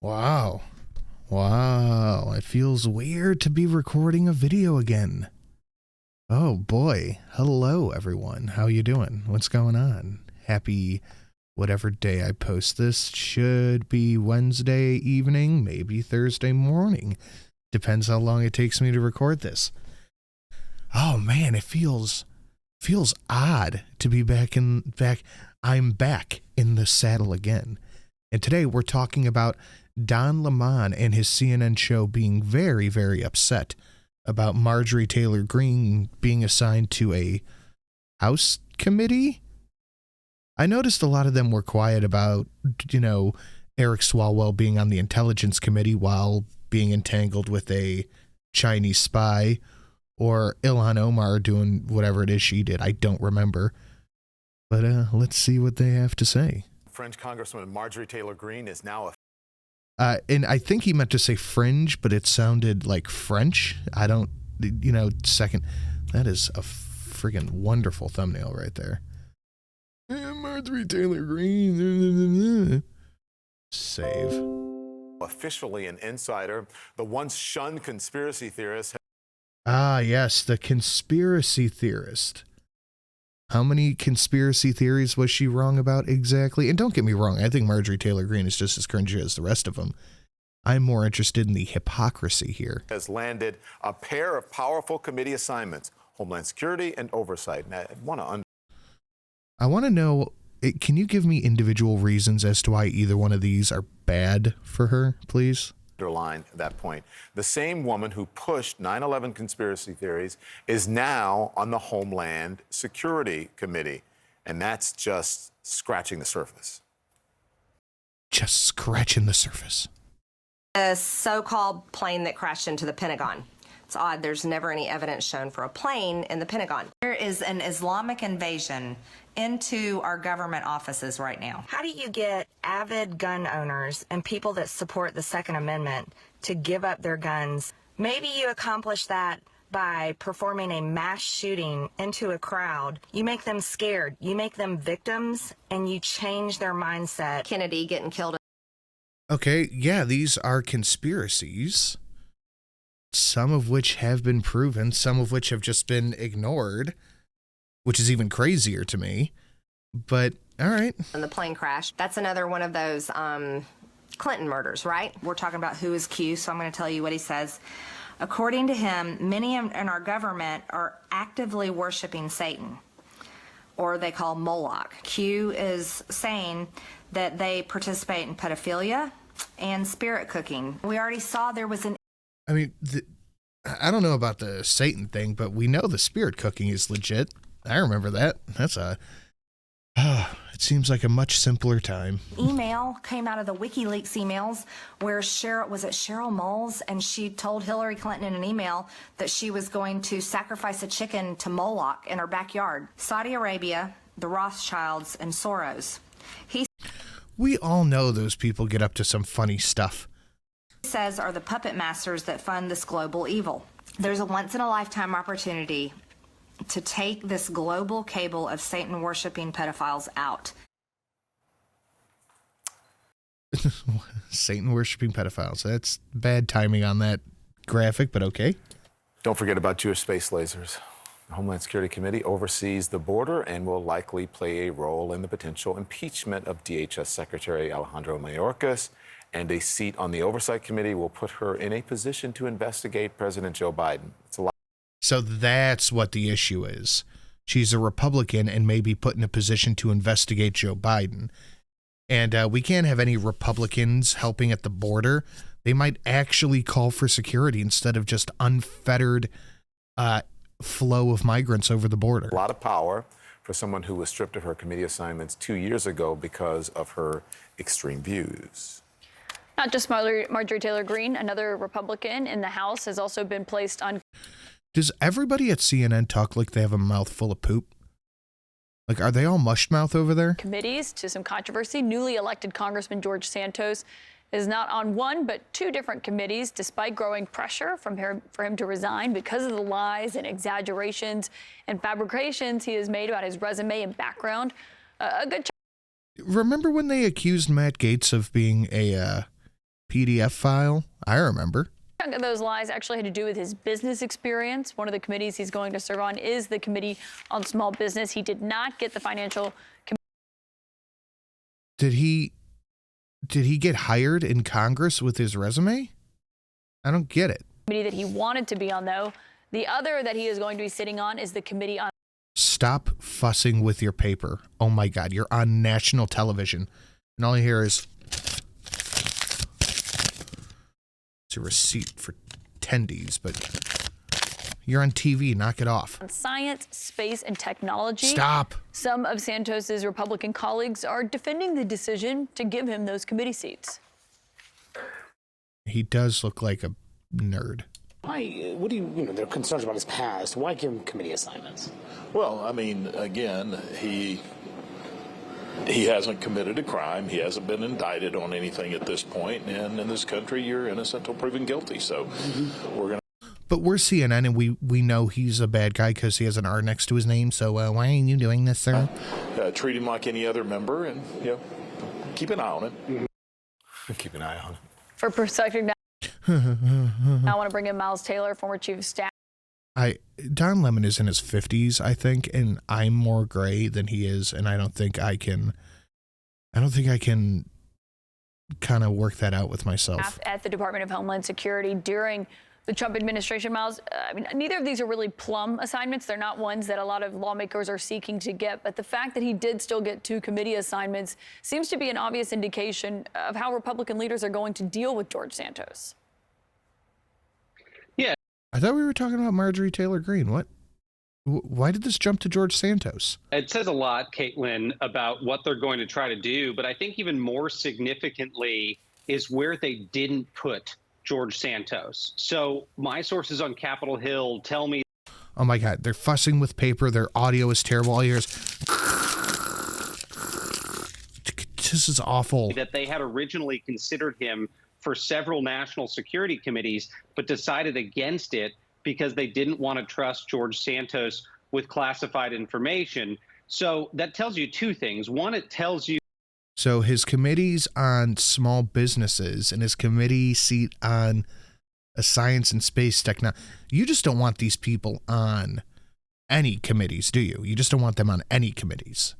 Wow. Wow. It feels weird to be recording a video again. Oh boy. Hello everyone. How you doing? What's going on? Happy whatever day I post this. Should be Wednesday evening, maybe Thursday morning. Depends how long it takes me to record this. Oh man, it feels odd to be back. I'm back in the saddle again. And today we're talking about Don Lemon and his CNN show being very, very upset about Marjorie Taylor Greene being assigned to a House committee. I noticed a lot of them were quiet about, Eric Swalwell being on the Intelligence Committee while being entangled with a Chinese spy, or Ilhan Omar doing whatever it is she did. I don't remember. But let's see what they have to say. French Congresswoman Marjorie Taylor Greene is now and I think he meant to say fringe, but it sounded like French. I don't, second. That is a friggin' wonderful thumbnail right there. Marjorie Taylor Greene. Save. officially an insider. The once shunned conspiracy theorist. Ah, yes, the conspiracy theorist. How many conspiracy theories was she wrong about exactly? And don't get me wrong, I think Marjorie Taylor Greene is just as cringy as the rest of them. I'm more interested in the hypocrisy here. Has landed a pair of powerful committee assignments, Homeland Security and Oversight. And I want to know, can you give me individual reasons as to why either one of these are bad for her, please? Underline that point. The same woman who pushed 9/11 conspiracy theories is now on the Homeland Security Committee. And that's just scratching the surface. Just scratching the surface. A so-called plane that crashed into the Pentagon. It's odd, there's never any evidence shown for a plane in the Pentagon. There is an Islamic invasion into our government offices right now. How do you get avid gun owners and people that support the Second Amendment to give up their guns? Maybe you accomplish that by performing a mass shooting into a crowd. You make them scared, you make them victims, and you change their mindset. Kennedy getting killed. Okay, yeah, these are conspiracies, some of which have been proven, some of which have just been ignored, which is even crazier to me. But, all right. And the plane crash. That's another one of those Clinton murders, right? We're talking about who is Q, so I'm going to tell you what he says. According to him, many in our government are actively worshiping Satan, or they call Moloch. Q is saying that they participate in pedophilia and spirit cooking. We already saw there was an... I mean, I don't know about the Satan thing, but we know the spirit cooking is legit. I remember that. That's it seems like a much simpler time. Email came out of the WikiLeaks emails where Cheryl Moles, and she told Hillary Clinton in an email that she was going to sacrifice a chicken to Moloch in her backyard. Saudi Arabia, the Rothschilds, and Soros. We all know those people get up to some funny stuff. Says are the puppet masters that fund this global evil. There's a once-in-a-lifetime opportunity to take this global cable of Satan-worshipping pedophiles out. Satan-worshipping pedophiles. That's bad timing on that graphic, but okay. Don't forget about Jewish space lasers. The Homeland Security Committee oversees the border and will likely play a role in the potential impeachment of DHS Secretary Alejandro Mayorkas. And a seat on the Oversight Committee will put her in a position to investigate President Joe Biden. It's a lot. So that's what the issue is. She's a Republican and may be put in a position to investigate Joe Biden. And we can't have any Republicans helping at the border. They might actually call for security instead of just unfettered flow of migrants over the border. A lot of power for someone who was stripped of her committee assignments 2 years ago because of her extreme views. Not just Marjorie Taylor Greene, another Republican in the House has also been placed on. Does everybody at CNN talk like they have a mouthful of poop? Like, are they all mushed mouth over there? Committees to some controversy. Newly elected Congressman George Santos is not on one but two different committees, despite growing pressure for him to resign because of the lies and exaggerations and fabrications he has made about his resume and background. A good. Remember when they accused Matt Gaetz of being a PDF file. I remember. A chunk of those lies actually had to do with his business experience. One of the committees he's going to serve on is the Committee on Small Business. He did not get the financial. Did he get hired in Congress with his resume? I don't get it. Committee that he wanted to be on, though. The other that he is going to be sitting on is the Committee on. Stop fussing with your paper. Oh my God, you're on national television. And all you hear is it's a receipt for tendies, but you're on TV. Knock it off. On science, space, and technology. Stop. Some of Santos's Republican colleagues are defending the decision to give him those committee seats. He does look like a nerd. Why? What do you they're concerned about his past. Why give him committee assignments? Well, I mean, again, he hasn't committed a crime. He hasn't been indicted on anything at this point. And in this country, you're innocent until proven guilty. So we're going to. But we're CNN, and we know he's a bad guy because he has an R next to his name. So why ain't you doing this, sir? Treat him like any other member and, keep an eye on it. Keep an eye on it. For perspective now, I want to bring in Miles Taylor, former chief of staff. Don Lemon is in his 50s, I think, and I'm more gray than he is, and I don't think I can kind of work that out with myself. At the Department of Homeland Security during the Trump administration, Miles, I mean, neither of these are really plum assignments. They're not ones that a lot of lawmakers are seeking to get. But the fact that he did still get 2 committee assignments seems to be an obvious indication of how Republican leaders are going to deal with George Santos. Yeah. I thought we were talking about Marjorie Taylor Greene. What? Why did this jump to George Santos? It says a lot, Caitlin, about what they're going to try to do. But I think even more significantly is where they didn't put George Santos. So my sources on Capitol Hill tell me. Oh my God, they're fussing with paper. Their audio is terrible. All you hear is, this is awful. That they had originally considered him for several national security committees, but decided against it because they didn't want to trust George Santos with classified information. So that tells you 2 things. One, it tells you. So his committees on small businesses and his committee seat on a science and space technology, you just don't want these people on any committees, do you? You just don't want them on any committees.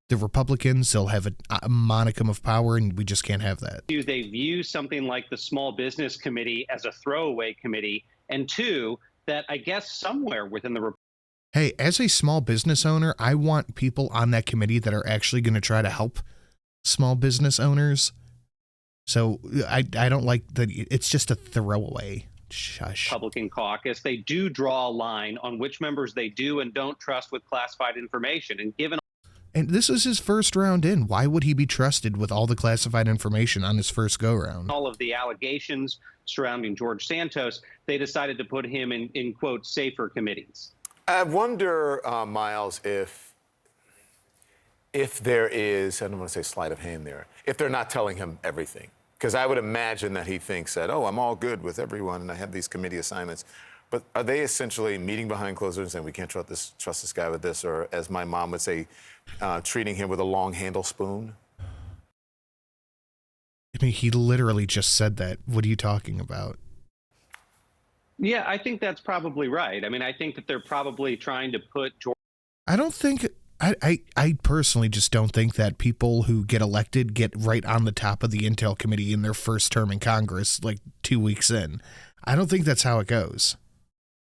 The Republicans, they'll have a monicum of power, and we just can't have that. They view something like the Small Business Committee as a throwaway committee, and 2, that I guess somewhere within the. Hey, as a small business owner, I want people on that committee that are actually going to try to help small business owners. So I don't like that. It's just a throwaway. Shush. Republican caucus, they do draw a line on which members they do and don't trust with classified information. And given. And this is his first round in. Why would he be trusted with all the classified information on his first go round? All of the allegations surrounding George Santos, they decided to put him in quote, safer committees. I wonder, Miles, if there is, I don't want to say sleight of hand there, if they're not telling him everything. Because I would imagine that he thinks that, oh, I'm all good with everyone and I have these committee assignments. But are they essentially meeting behind closed doors and saying, we can't trust this guy with this? Or as my mom would say, treating him with a long handle spoon? I mean, he literally just said that. What are you talking about? Yeah, I think that's probably right. I mean, I think that they're probably trying to put George. I don't think, I personally just don't think that people who get elected get right on the top of the Intel committee in their first term in Congress, like 2 weeks in. I don't think that's how it goes.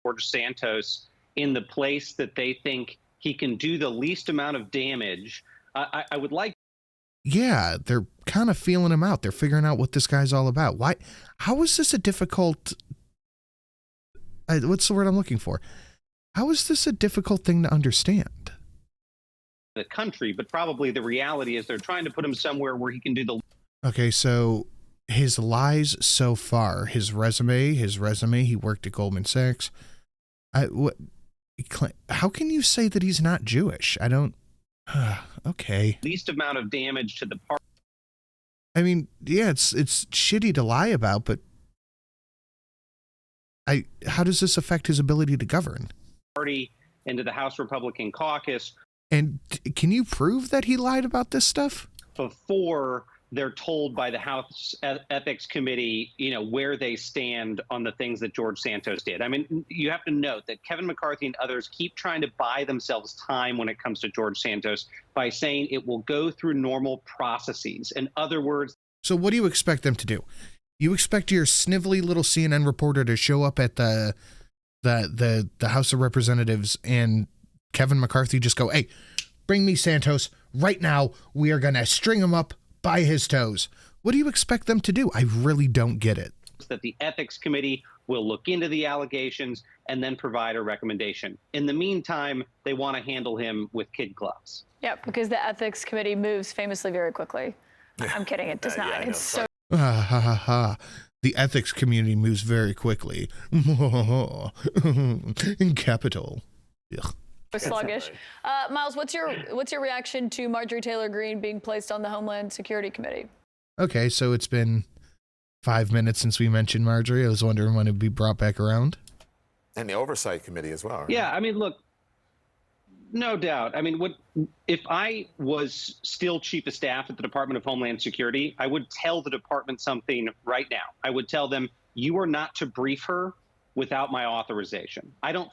George Santos in the place that they think he can do the least amount of damage. I would like. Yeah, they're kind of feeling him out. They're figuring out what this guy's all about. Why? How is this a difficult? What's the word I'm looking for? How is this a difficult thing to understand? The country, but probably the reality is they're trying to put him somewhere where he can do the. Okay, so his lies so far, his resume, he worked at Goldman Sachs. How can you say that he's not Jewish? I don't. Okay. Least amount of damage to the party. I mean, yeah, it's shitty to lie about, but how does this affect his ability to govern? Party into the House Republican caucus. And can you prove that he lied about this stuff? Before they're told by the House Ethics Committee, where they stand on the things that George Santos did. I mean, you have to note that Kevin McCarthy and others keep trying to buy themselves time when it comes to George Santos by saying it will go through normal processes. In other words, so what do you expect them to do? You expect your snivelly little CNN reporter to show up at the House of Representatives and Kevin McCarthy just go, hey, bring me Santos right now. We are going to string him up by his toes. What do you expect them to do? I really don't get it. That the Ethics Committee will look into the allegations and then provide a recommendation. In the meantime, they want to handle him with kid gloves. Yeah, because the Ethics Committee moves famously very quickly. I'm kidding, it does not. Yeah, it's so Ha ha ha ha. The ethics community moves very quickly. In capital. Ugh. sluggish. Miles, what's your reaction to Marjorie Taylor Greene being placed on the Homeland Security Committee? Okay, so it's been 5 minutes since we mentioned Marjorie. I was wondering when it would be brought back around. And the Oversight Committee as well. Right? Yeah, I mean, look, no doubt. I mean, if I was still Chief of Staff at the Department of Homeland Security, I would tell the department something right now. I would tell them, you are not to brief her without my authorization. I don't.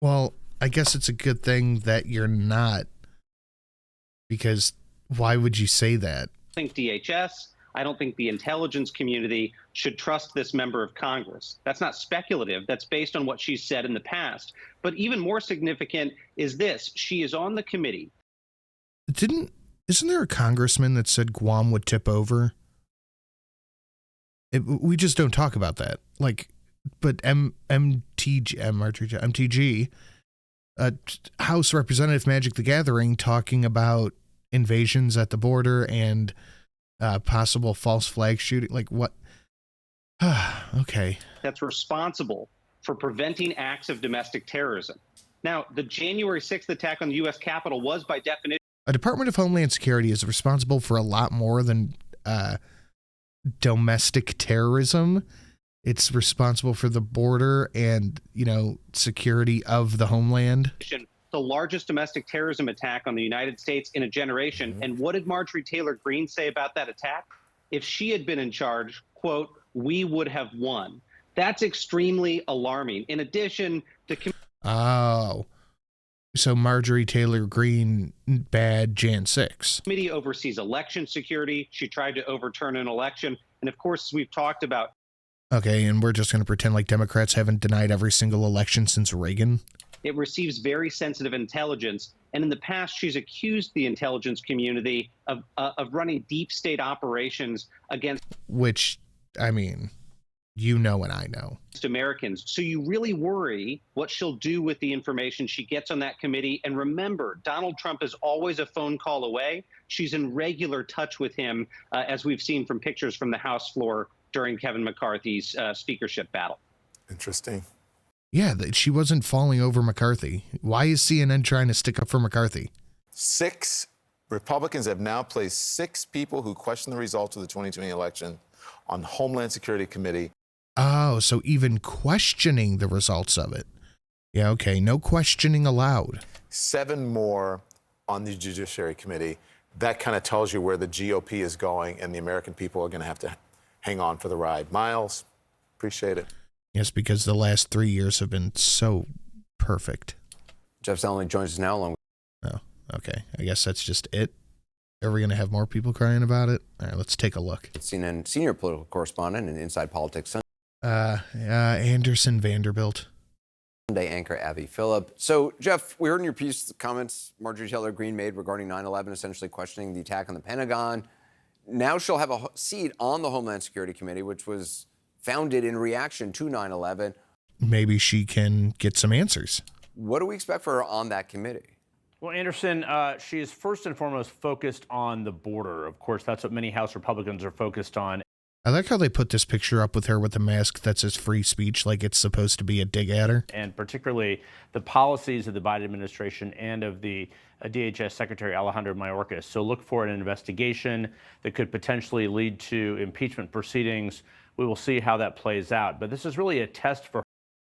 Well, I guess it's a good thing that you're not, because why would you say that? I think DHS, I don't think the intelligence community should trust this member of Congress. That's not speculative. That's based on what she's said in the past. But even more significant is this. She is on the committee. Isn't there a congressman that said Guam would tip over? We just don't talk about that. Like, but MTG, House Representative Magic the Gathering talking about invasions at the border and possible false flag shooting. Like what? Okay. That's responsible for preventing acts of domestic terrorism. Now, the January 6th attack on the U.S. Capitol was by definition. A Department of Homeland Security is responsible for a lot more than domestic terrorism. It's responsible for the border and, security of the homeland. The largest domestic terrorism attack on the United States in a generation. Mm-hmm. And what did Marjorie Taylor Greene say about that attack? If she had been in charge, quote, we would have won. That's extremely alarming. In addition to... So Marjorie Taylor Greene, bad Jan 6. Committee oversees election security. She tried to overturn an election. And of course, we've talked about... Okay, and we're just going to pretend like Democrats haven't denied every single election since Reagan? It receives very sensitive intelligence. And in the past, she's accused the intelligence community of running deep state operations against... Which, I mean... You know and I know. Americans. So you really worry what she'll do with the information she gets on that committee. And remember, Donald Trump is always a phone call away. She's in regular touch with him, as we've seen from pictures from the House floor during Kevin McCarthy's speakership battle. Interesting. Yeah, she wasn't falling over McCarthy. Why is CNN trying to stick up for McCarthy? 6 Republicans have now placed 6 people who question the results of the 2020 election on the Homeland Security Committee. Oh, so even questioning the results of it. Yeah, okay. No questioning allowed. 7 more on the Judiciary Committee. That kind of tells you where the GOP is going, and the American people are going to have to hang on for the ride. Miles, appreciate it. Yes, because the last 3 years have been so perfect. Jeff Zelnick joins us now along with... Oh, okay. I guess that's just it. Are we going to have more people crying about it? All right, let's take a look. CNN senior political correspondent and Inside Politics Anderson Vanderbilt. Sunday anchor Avi Phillip. So, Jeff, we heard in your piece the comments Marjorie Taylor Greene made regarding 9/11, essentially questioning the attack on the Pentagon. Now she'll have a seat on the Homeland Security Committee, which was founded in reaction to 9/11. Maybe she can get some answers. What do we expect for her on that committee? Well, Anderson, she is first and foremost focused on the border. Of course, that's what many House Republicans are focused on. I like how they put this picture up with her with a mask that says free speech, like it's supposed to be a dig at her. And particularly the policies of the Biden administration and of the DHS Secretary Alejandro Mayorkas. So look for an investigation that could potentially lead to impeachment proceedings. We will see how that plays out. But this is really a test for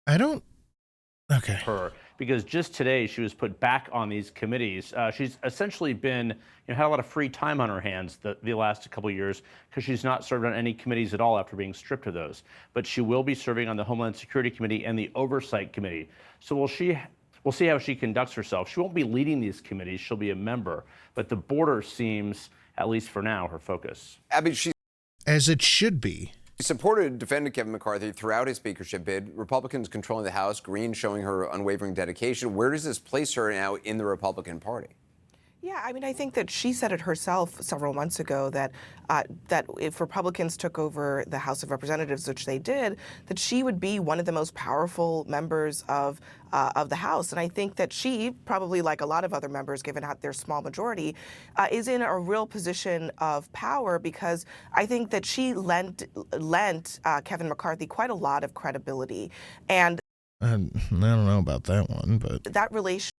her. because just today she was put back on these committees. She's essentially been, had a lot of free time on her hands the last couple of years because she's not served on any committees at all after being stripped of those. But she will be serving on the Homeland Security Committee and the Oversight Committee. So we'll see how she conducts herself. She won't be leading these committees. She'll be a member. But the border seems, at least for now, her focus. Abby, she As it should be. supported, defended Kevin McCarthy throughout his speakership bid. Republicans controlling the House, Green showing her unwavering dedication. Where does this place her now in the Republican Party? Yeah, I mean, I think that she said it herself several months ago that that if Republicans took over the House of Representatives, which they did, that she would be one of the most powerful members of the House. And I think that she, probably like a lot of other members, given their small majority, is in a real position of power because I think that she lent Kevin McCarthy quite a lot of credibility. And I don't know about that one, but that relation.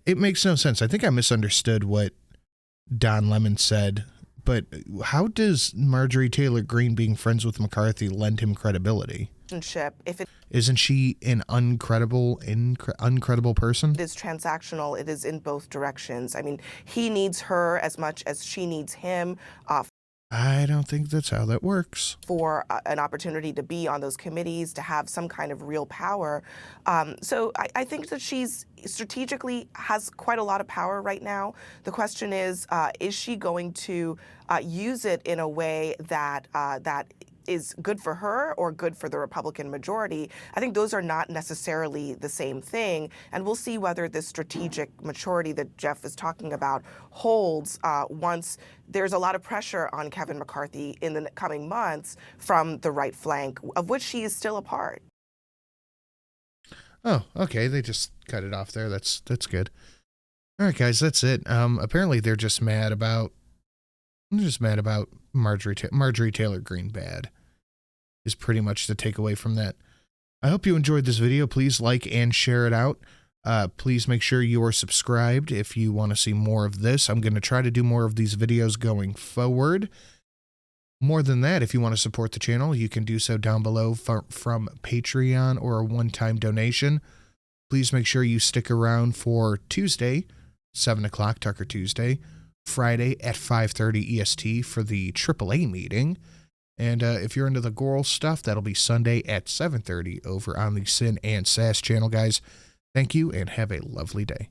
It makes no sense. I think I misunderstood what Don Lemon said, but how does Marjorie Taylor Greene being friends with McCarthy lend him credibility? Isn't she an uncredible person? It is transactional. It is in both directions. I mean, he needs her as much as she needs him. I don't think that's how that works. For an opportunity to be on those committees, to have some kind of real power. So I think that she's strategically has quite a lot of power right now. The question is she going to use it in a way that that is good for her or good for the Republican majority? I think those are not necessarily the same thing, and we'll see whether this strategic maturity that Jeff is talking about holds once there's a lot of pressure on Kevin McCarthy in the coming months from the right flank, of which she is still a part. Oh, okay. They just cut it off there. That's good. All right, guys, that's it. Apparently they're just mad about Marjorie Taylor Greene bad is pretty much the takeaway from that. I hope you enjoyed this video. Please like and share it out. Please make sure you are subscribed if you want to see more of this. I'm going to try to do more of these videos going forward. More than that, if you want to support the channel, you can do so down below from Patreon or a one-time donation. Please make sure you stick around for Tuesday, 7 o'clock, Tucker Tuesday, Friday at 5:30 EST for the AAA meeting. And if you're into the Goral stuff, that'll be Sunday at 7:30 over on the Sin and Sass channel, guys. Thank you and have a lovely day.